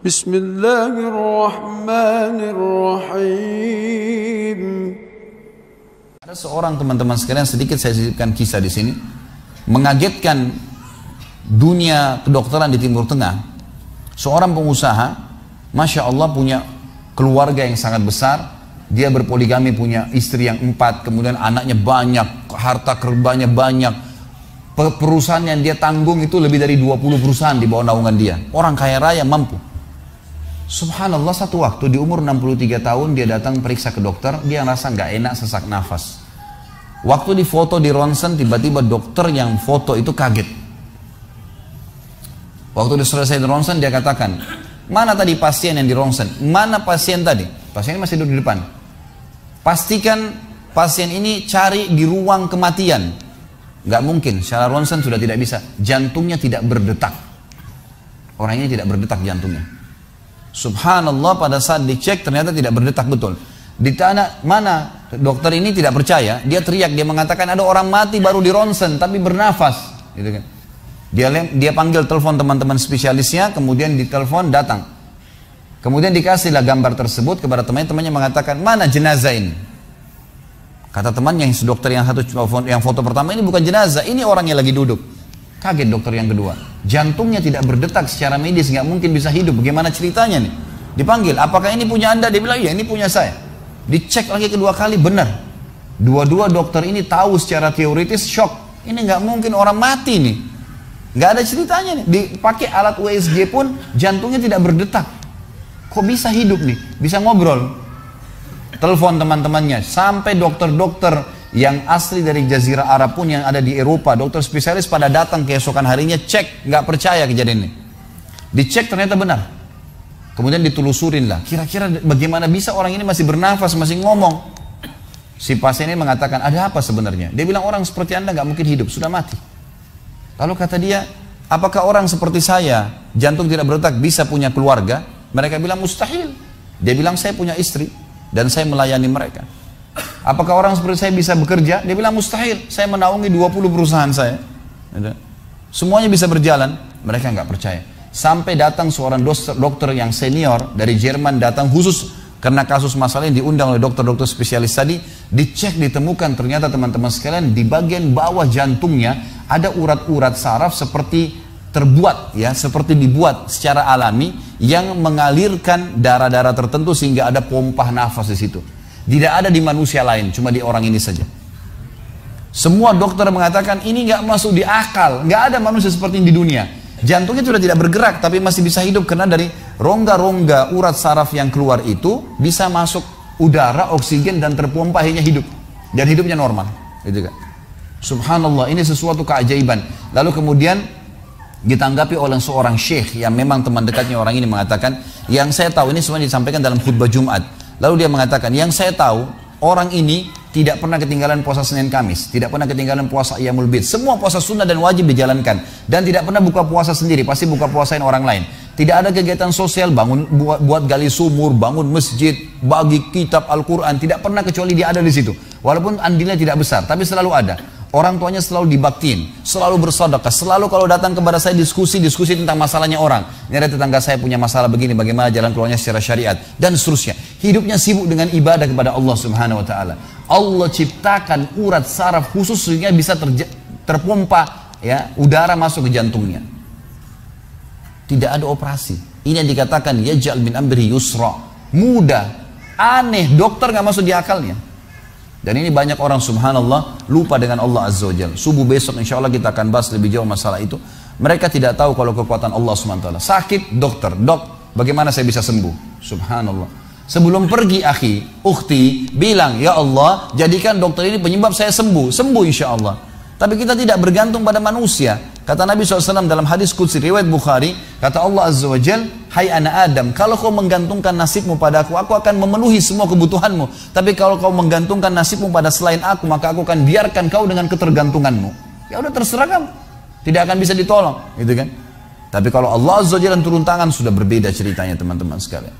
Bismillahirrahmanirrahim. Ada seorang teman-teman sekalian, sedikit saya sisipkan kisah di sini, mengagetkan dunia kedokteran di Timur Tengah. Seorang pengusaha, masya Allah, punya keluarga yang sangat besar. Dia berpoligami, punya istri yang 4, kemudian anaknya banyak, harta kerbanya banyak. Perusahaan yang dia tanggung itu lebih dari 20 perusahaan di bawah naungan dia. Orang kaya raya, mampu. Subhanallah, satu waktu di umur 63 tahun dia datang periksa ke dokter. Dia rasa nggak enak, sesak nafas. Waktu di foto di ronsen, tiba-tiba dokter yang foto itu kaget. Waktu selesai di ronsen, dia katakan, mana tadi pasien yang di ronsen? Mana pasien tadi? Pasien ini masih duduk di depan. Pastikan pasien ini cari di ruang kematian. Nggak mungkin, secara ronsen sudah tidak bisa. Jantungnya tidak berdetak. Orang ini tidak berdetak jantungnya. Subhanallah, pada saat dicek ternyata tidak berdetak betul. Ditanya mana, dokter ini tidak percaya. Dia teriak, dia mengatakan ada orang mati baru di ronsen tapi bernafas, gitu kan. Dia panggil telepon teman-teman spesialisnya, kemudian ditelepon datang. Kemudian dikasihlah gambar tersebut kepada temannya mengatakan, mana jenazah ini? Kata teman yang dokter yang foto pertama, ini bukan jenazah, ini orangnya lagi duduk. Kaget dokter yang kedua, jantungnya tidak berdetak secara medis, nggak mungkin bisa hidup. Bagaimana ceritanya nih? Dipanggil, apakah ini punya Anda? Dia bilang, iya ini punya saya. Dicek lagi kedua kali, benar. Dua-dua dokter ini tahu secara teoritis, shock. Ini nggak mungkin orang mati nih. Nggak ada ceritanya nih. Dipakai alat USG pun jantungnya tidak berdetak. Kok bisa hidup nih? Bisa ngobrol. Telepon teman-temannya, sampai dokter-dokter yang asli dari Jazirah Arab pun yang ada di Eropa, dokter spesialis pada datang keesokan harinya, cek, nggak percaya kejadian ini. Dicek ternyata benar. Kemudian ditelusurin lah, kira-kira bagaimana bisa orang ini masih bernafas, masih ngomong. Si pasien ini mengatakan, ada apa sebenarnya? Dia bilang, orang seperti Anda nggak mungkin hidup, sudah mati. Lalu kata dia, apakah orang seperti saya, jantung tidak berdetak, bisa punya keluarga? Mereka bilang mustahil. Dia bilang, saya punya istri dan saya melayani mereka. Apakah orang seperti saya bisa bekerja? Dia bilang mustahil, saya menaungi 20 perusahaan saya. Semuanya bisa berjalan. Mereka nggak percaya. Sampai datang seorang dokter yang senior dari Jerman, datang khusus karena kasus masalah yang diundang oleh dokter-dokter spesialis tadi. Dicek, ditemukan ternyata teman-teman sekalian, di bagian bawah jantungnya ada urat-urat saraf seperti terbuat, ya, seperti dibuat secara alami yang mengalirkan darah-darah tertentu sehingga ada pompa nafas di situ. Tidak ada di manusia lain, cuma di orang ini saja. Semua dokter mengatakan ini nggak masuk di akal, nggak ada manusia seperti ini di dunia. Jantungnya sudah tidak bergerak, tapi masih bisa hidup karena dari rongga-rongga urat saraf yang keluar itu bisa masuk udara, oksigen dan terpompa, akhirnya hidup dan hidupnya normal, gitu kan? Subhanallah, ini sesuatu keajaiban. Lalu kemudian ditanggapi oleh seorang syekh yang memang teman dekatnya orang ini, mengatakan, yang saya tahu, ini semua disampaikan dalam khutbah Jumat. Lalu dia mengatakan, yang saya tahu, orang ini tidak pernah ketinggalan puasa Senin Kamis, tidak pernah ketinggalan puasa Ayyamul Bid. Semua puasa sunnah dan wajib dijalankan. Dan tidak pernah buka puasa sendiri, pasti buka puasain orang lain. Tidak ada kegiatan sosial, buat gali sumur, bangun masjid, bagi kitab Al-Quran. Tidak pernah kecuali dia ada di situ. Walaupun andilnya tidak besar, tapi selalu ada. Orang tuanya selalu dibaktiin, selalu bersedekah, selalu kalau datang kepada saya diskusi tentang masalahnya orang. Ini ada tetangga saya punya masalah begini, bagaimana jalan keluarnya secara syariat, dan seterusnya. Hidupnya sibuk dengan ibadah kepada Allah Subhanahu Wa Taala. Allah ciptakan urat saraf khusus sehingga bisa terpompa, ya, udara masuk ke jantungnya. Tidak ada operasi. Ini yang dikatakan yaj'al min amri yusra, mudah, aneh, dokter nggak masuk di akalnya. Dan ini banyak orang subhanallah lupa dengan Allah Azza wa Jalla. Subuh besok insya Allah kita akan bahas lebih jauh masalah itu. Mereka tidak tahu kalau kekuatan Allah SWT. Sakit, dokter, dok, bagaimana saya bisa sembuh? Subhanallah. Sebelum pergi akhi, ukhti, bilang, ya Allah, jadikan dokter ini penyebab saya sembuh. Sembuh insya Allah. Tapi kita tidak bergantung pada manusia. Kata Nabi SAW dalam hadis Qudsi riwayat Bukhari, kata Allah Azza wa Jal, hai anak Adam, kalau kau menggantungkan nasibmu pada aku akan memenuhi semua kebutuhanmu. Tapi kalau kau menggantungkan nasibmu pada selain aku, maka aku akan biarkan kau dengan ketergantunganmu. Ya udah, terserah kamu, tidak akan bisa ditolong, gitu kan? Tapi kalau Allah Azza wa Jalla turun tangan, sudah berbeda ceritanya teman-teman sekalian.